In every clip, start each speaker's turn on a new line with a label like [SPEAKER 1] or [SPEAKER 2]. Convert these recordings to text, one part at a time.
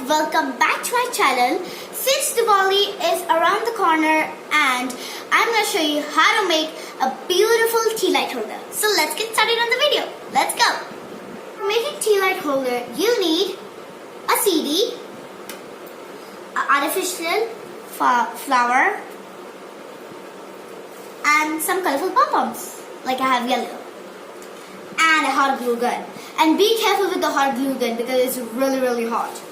[SPEAKER 1] welcome back to my channel. Since Diwali is around the corner and I'm going to show you how to make a beautiful tea light holder. So let's get started on the video. Let's go. For making tea light holder, you need a CD, artificial flower, and some colorful pom-poms like I have yellow, and a hot glue gun. And be careful with the hot glue gun because it's really hot.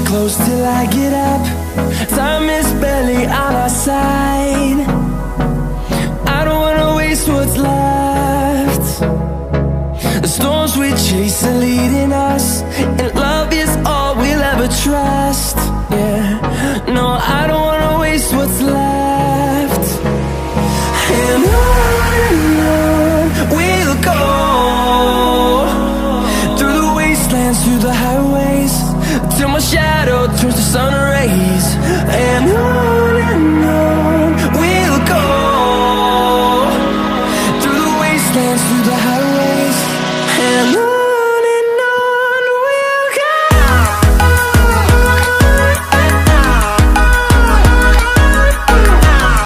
[SPEAKER 2] Close till I get up. Time is barely on our side. I don't wanna waste what's left. The storms we chase are leading us, and love is all we'll ever trust. Yeah, no, I don't wanna waste what's left. And on we'll go, through the wastelands, through the highways, till my shadow turns to sun rays. And on we'll go, through the wastelands, through the highways.